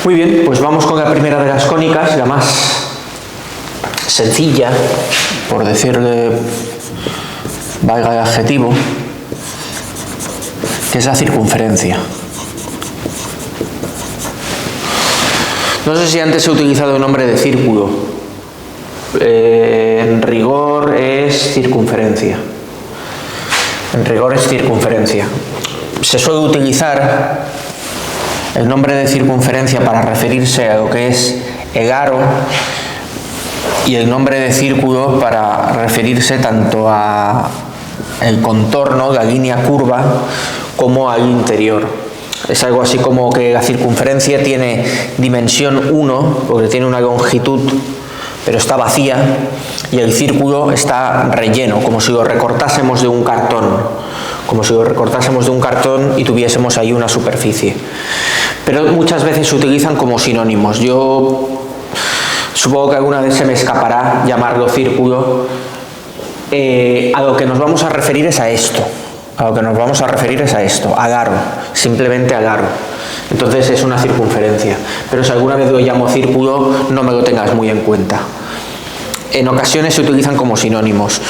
Muy bien, pues vamos con la primera de las cónicas, la más sencilla, por decirle, valga el adjetivo, que es la circunferencia. No sé si antes he utilizado el nombre de círculo. En rigor es circunferencia. En rigor es circunferencia. Se suele utilizar el nombre de circunferencia para referirse a lo que es el aro y el nombre de círculo para referirse tanto a el contorno, la línea curva, como al interior. Es algo así como que la circunferencia tiene dimensión 1, porque tiene una longitud, pero está vacía, y el círculo está relleno, como si lo recortásemos de un cartón. Como si lo recortásemos de un cartón y tuviésemos ahí una superficie. Pero muchas veces se utilizan como sinónimos. Yo supongo que alguna vez se me escapará llamarlo círculo. A lo que nos vamos a referir es a esto. A lo que nos vamos a referir es a esto, al aro, simplemente al aro. Entonces es una circunferencia. Pero si alguna vez lo llamo círculo, no me lo tengas muy en cuenta. En ocasiones se utilizan como sinónimos,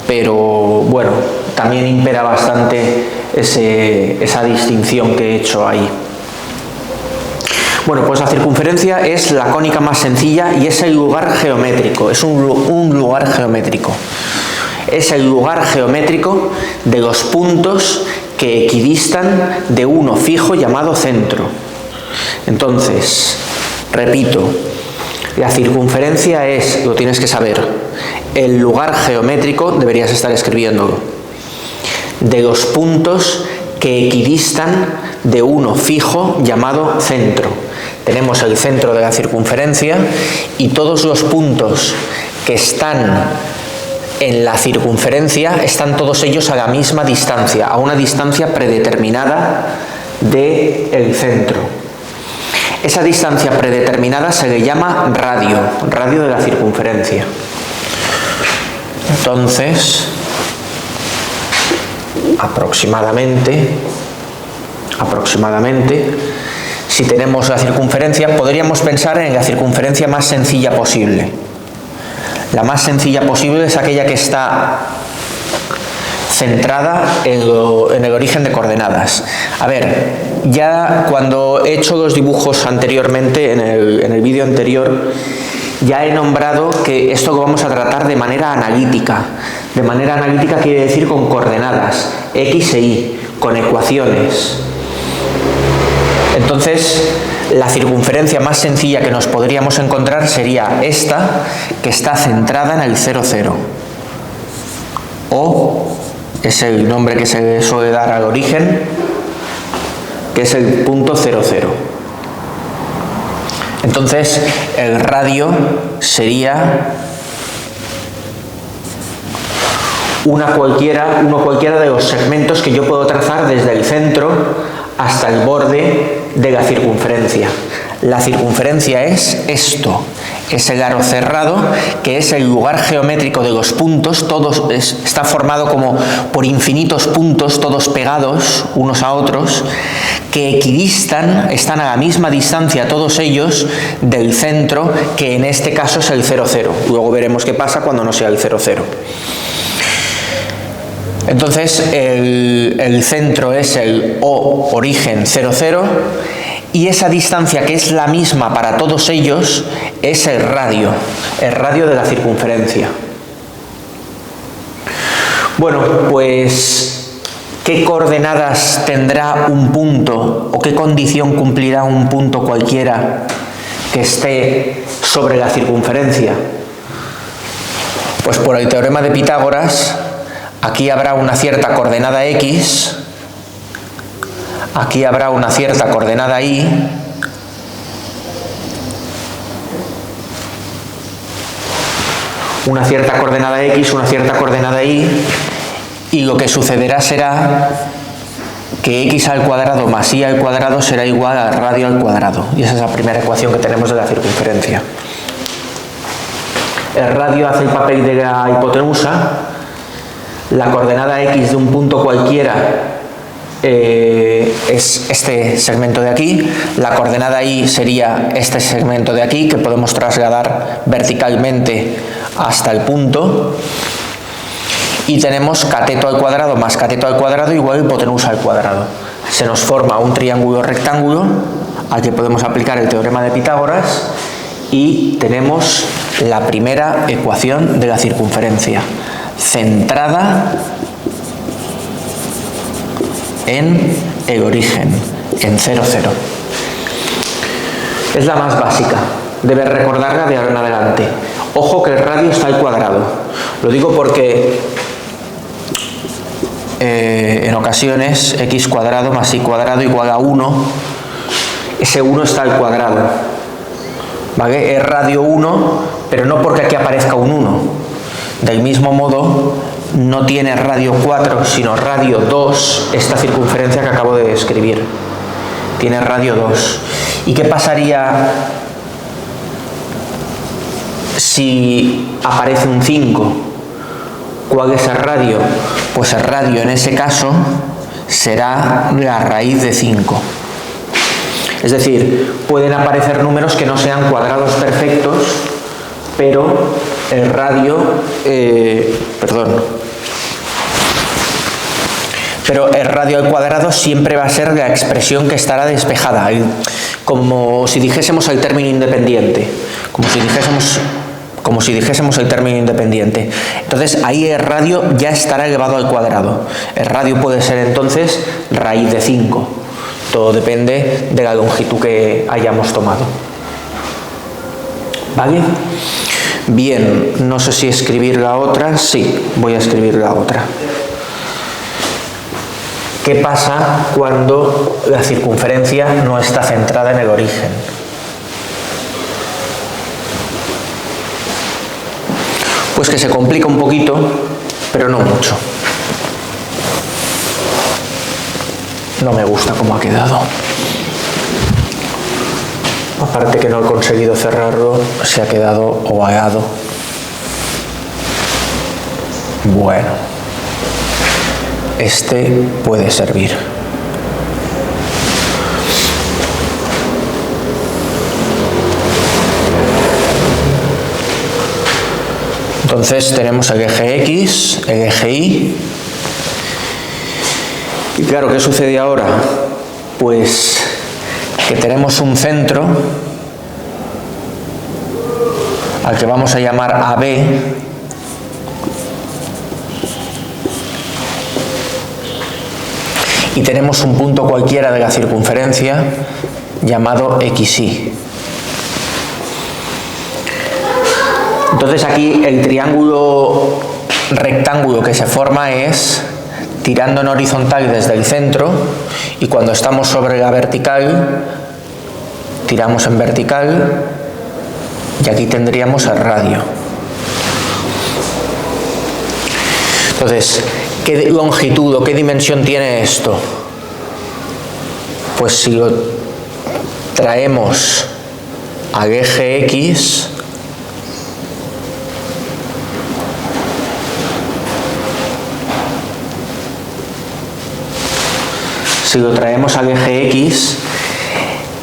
pero bueno, también impera bastante esa distinción que he hecho ahí. Bueno, pues la circunferencia es la cónica más sencilla y es el lugar geométrico, es un lugar geométrico. Es el lugar geométrico de los puntos que equidistan de uno fijo llamado centro. Entonces, repito, la circunferencia es, lo tienes que saber, el lugar geométrico, deberías estar escribiéndolo, de los puntos que equidistan de uno fijo llamado centro. Tenemos el centro de la circunferencia y todos los puntos que están en la circunferencia están todos ellos a la misma distancia, a una distancia predeterminada del centro. Esa distancia predeterminada se le llama radio, radio de la circunferencia. Entonces, aproximadamente, si tenemos la circunferencia, podríamos pensar en la circunferencia más sencilla posible. La más sencilla posible es aquella que está centrada en el origen de coordenadas. A ver, ya cuando he hecho los dibujos anteriormente, en el vídeo anterior, ya he nombrado que esto lo vamos a tratar de manera analítica. De manera analítica quiere decir con coordenadas, x e y, con ecuaciones. Entonces, la circunferencia más sencilla que nos podríamos encontrar sería esta, que está centrada en el 0, 0. O es el nombre que se le suele dar al origen, que es el punto 0, 0. Entonces, el radio sería uno cualquiera de los segmentos que yo puedo trazar desde el centro hasta el borde de la circunferencia. La circunferencia es esto, es el aro cerrado, que es el lugar geométrico de los puntos, está formado como por infinitos puntos, todos pegados unos a otros, que equidistan, están a la misma distancia todos ellos del centro, que en este caso es el 0, 0. Luego veremos qué pasa cuando no sea el 0, 0. Entonces, el centro es el O origen 0, 0, y esa distancia, que es la misma para todos ellos, es el radio de la circunferencia. Bueno, pues, ¿qué coordenadas tendrá un punto o qué condición cumplirá un punto cualquiera que esté sobre la circunferencia? Pues por el teorema de Pitágoras, aquí habrá una cierta coordenada x, aquí habrá una cierta coordenada y, una cierta coordenada x, una cierta coordenada y lo que sucederá será que x al cuadrado más y al cuadrado será igual a radio al cuadrado. Y esa es la primera ecuación que tenemos de la circunferencia. El radio hace el papel de la hipotenusa. La coordenada x de un punto cualquiera es este segmento de aquí, la coordenada y sería este segmento de aquí, que podemos trasladar verticalmente hasta el punto, y tenemos cateto al cuadrado más cateto al cuadrado igual a hipotenusa al cuadrado. Se nos forma un triángulo rectángulo al que podemos aplicar el teorema de Pitágoras y tenemos la primera ecuación de la circunferencia, centrada en el origen, en 0, 0. Es la más básica, debes recordarla de ahora en adelante. Ojo que el radio está al cuadrado. Lo digo porque en ocasiones x cuadrado más y cuadrado igual a 1, ese 1 está al cuadrado, ¿vale? Es radio 1, pero no porque aquí aparezca un 1. Del mismo modo, no tiene radio 4, sino radio 2, esta circunferencia que acabo de describir. Tiene radio 2. ¿Y qué pasaría si aparece un 5? ¿Cuál es el radio? Pues el radio en ese caso será la raíz de 5. Es decir, pueden aparecer números que no sean cuadrados perfectos, pero el radio, pero el radio al cuadrado siempre va a ser la expresión que estará despejada, como si dijésemos el término independiente, como si dijésemos el término independiente. Entonces ahí el radio ya estará elevado al cuadrado. El radio puede ser entonces raíz de 5. Todo depende de la longitud que hayamos tomado. ¿Vale? Bien, no sé si escribir la otra. Sí, voy a escribir la otra. ¿Qué pasa cuando la circunferencia no está centrada en el origen? Pues que se complica un poquito, pero no mucho. No me gusta cómo ha quedado. Aparte que no he conseguido cerrarlo, se ha quedado ovalado. Bueno, este puede servir. Entonces tenemos el eje X, el eje Y. Y claro, ¿qué sucede ahora? Pues que tenemos un centro al que vamos a llamar AB, y tenemos un punto cualquiera de la circunferencia llamado XY. Entonces aquí el triángulo rectángulo que se forma es tirando en horizontal desde el centro, y cuando estamos sobre la vertical tiramos en vertical, y aquí tendríamos el radio. Entonces, ¿qué longitud o qué dimensión tiene esto? Pues si lo traemos al eje X,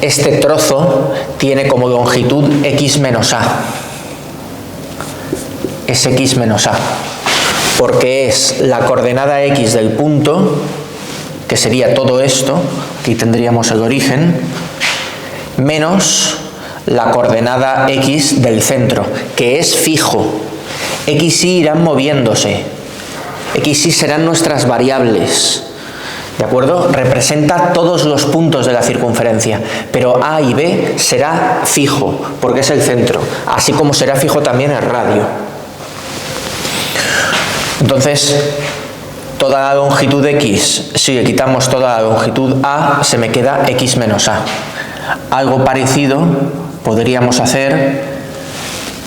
este trozo tiene como longitud x menos a. Es x menos a, porque es la coordenada x del punto, que sería todo esto, aquí tendríamos el origen, menos la coordenada x del centro, que es fijo. X y irán moviéndose. X y serán nuestras variables. ¿De acuerdo? Representa todos los puntos de la circunferencia, pero A y B será fijo, porque es el centro, así como será fijo también el radio. Entonces, toda la longitud X, si le quitamos toda la longitud A, se me queda X menos A. Algo parecido podríamos hacer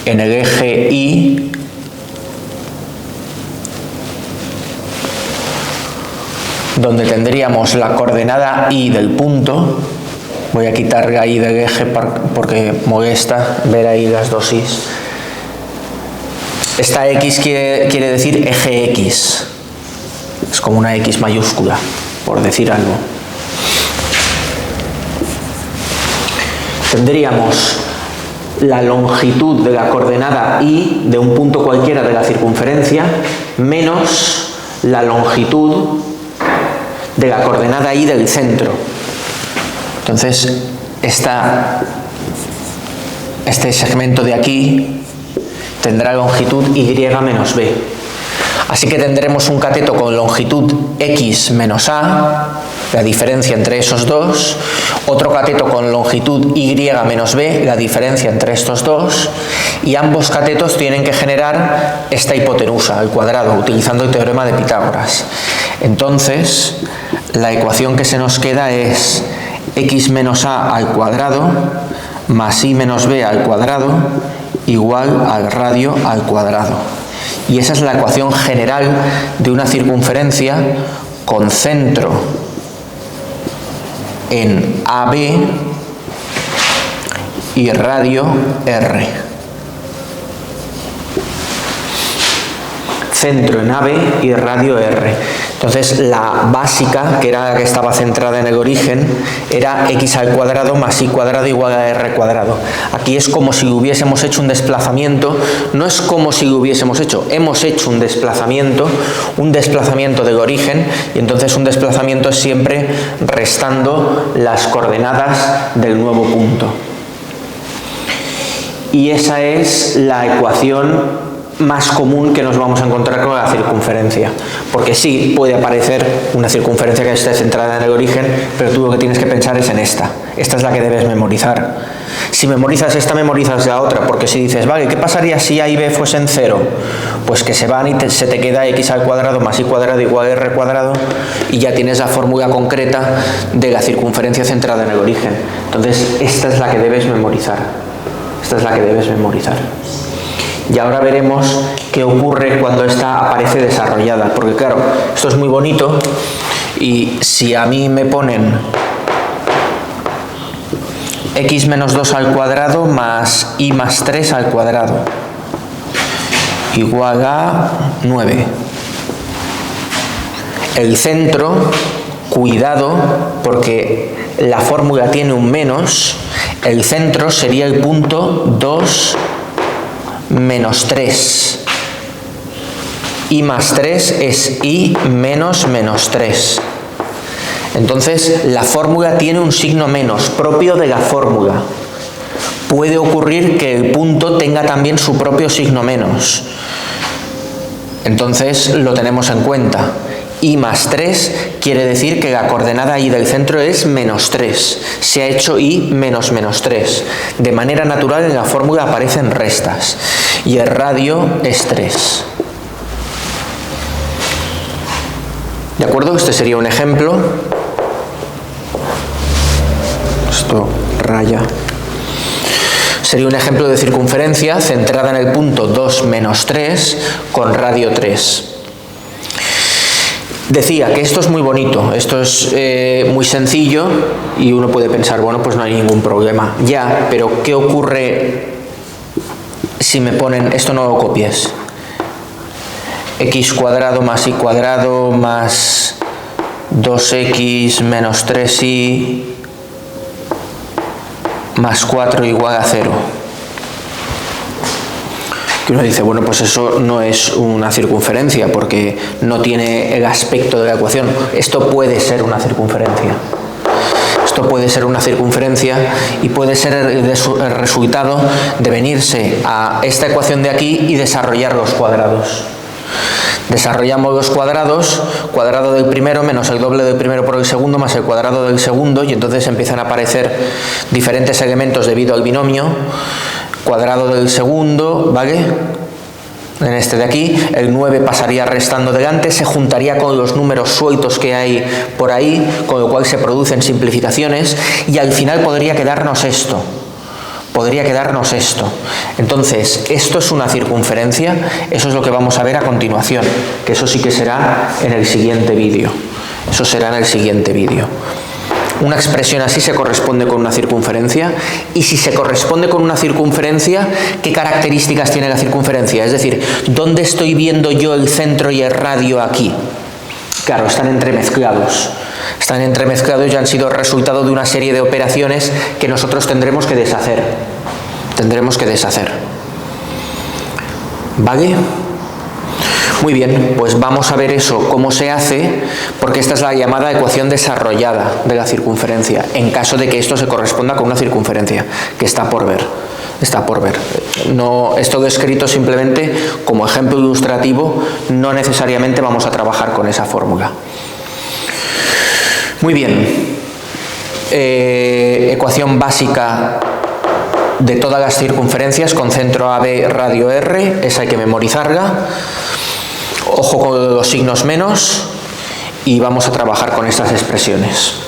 en el eje Y, donde tendríamos la coordenada Y del punto. Voy a quitar la Y del eje porque molesta ver ahí las dos I's. Esta X quiere decir eje X. Es como una X mayúscula. por decir algo. Tendríamos la longitud de la coordenada y de un punto cualquiera de la circunferencia menos la longitud de la coordenada y del centro. Entonces, este segmento de aquí tendrá longitud y menos b. Así que tendremos un cateto con longitud x menos a, la diferencia entre esos dos, otro cateto con longitud y menos b, la diferencia entre estos dos, y ambos catetos tienen que generar esta hipotenusa al cuadrado, utilizando el teorema de Pitágoras. Entonces, la ecuación que se nos queda es x menos a al cuadrado más y menos b al cuadrado igual al radio al cuadrado. Y esa es la ecuación general de una circunferencia con centro en AB y radio R. Centro en AB y radio R. Entonces la básica, que era la que estaba centrada en el origen, era x al cuadrado más y cuadrado igual a r cuadrado. Aquí es como si hubiésemos hecho un desplazamiento, no es como si lo hubiésemos hecho, hemos hecho un desplazamiento del origen, y entonces un desplazamiento es siempre restando las coordenadas del nuevo punto. Y esa es la ecuación más común que nos vamos a encontrar con la circunferencia, porque sí puede aparecer una circunferencia que esté centrada en el origen, pero tú lo que tienes que pensar es en esta es la que debes memorizar. Si memorizas esta, memorizas la otra, porque si dices, vale, ¿qué pasaría si a y b fuesen 0? Pues que se van y se te queda x al cuadrado más y cuadrado igual a r cuadrado, y ya tienes la fórmula concreta de la circunferencia centrada en el origen. Entonces esta es la que debes memorizar, Y ahora veremos qué ocurre cuando esta aparece desarrollada, porque claro, esto es muy bonito, y si a mí me ponen x menos 2 al cuadrado más y más 3 al cuadrado igual a 9. El centro, cuidado, porque la fórmula tiene un menos, el centro sería el punto 2 menos 3. Y más 3 es y menos menos 3. Entonces, la fórmula tiene un signo menos, propio de la fórmula. Puede ocurrir que el punto tenga también su propio signo menos. Entonces, lo tenemos en cuenta. Y más 3 quiere decir que la coordenada y del centro es menos 3. Se ha hecho y menos menos 3. De manera natural en la fórmula aparecen restas. Y el radio es 3. ¿De acuerdo? Este sería un ejemplo. Esto raya. Sería un ejemplo de circunferencia centrada en el punto 2 menos 3 con radio 3. Decía que esto es muy bonito, esto es muy sencillo, y uno puede pensar, bueno, pues no hay ningún problema. Ya, pero ¿qué ocurre si me ponen, esto no lo copies, x cuadrado más y cuadrado más 2x menos 3y más 4 igual a 0? Que uno dice, bueno, pues eso no es una circunferencia porque no tiene el aspecto de la ecuación. Esto puede ser una circunferencia. Esto puede ser una circunferencia y puede ser el resultado de venirse a esta ecuación de aquí y desarrollar los cuadrados. Desarrollamos los cuadrados, cuadrado del primero menos el doble del primero por el segundo más el cuadrado del segundo, y entonces empiezan a aparecer diferentes elementos debido al binomio. Cuadrado del segundo, ¿vale? En este de aquí, el 9 pasaría restando delante, se juntaría con los números sueltos que hay por ahí, con lo cual se producen simplificaciones, y al final podría quedarnos esto. Entonces, esto es una circunferencia, eso es lo que vamos a ver a continuación, que eso sí que será en el siguiente vídeo. Una expresión así se corresponde con una circunferencia, y si se corresponde con una circunferencia, ¿qué características tiene la circunferencia? Es decir, ¿dónde estoy viendo yo el centro y el radio aquí? Claro, están entremezclados. Están entremezclados y han sido resultado de una serie de operaciones que nosotros tendremos que deshacer. ¿Vale? Muy bien, pues vamos a ver eso, cómo se hace, porque esta es la llamada ecuación desarrollada de la circunferencia, en caso de que esto se corresponda con una circunferencia, que está por ver. No, es todo escrito simplemente como ejemplo ilustrativo, no necesariamente vamos a trabajar con esa fórmula. Muy bien, ecuación básica de todas las circunferencias con centro AB, radio R, esa hay que memorizarla. Ojo con los signos menos y vamos a trabajar con estas expresiones.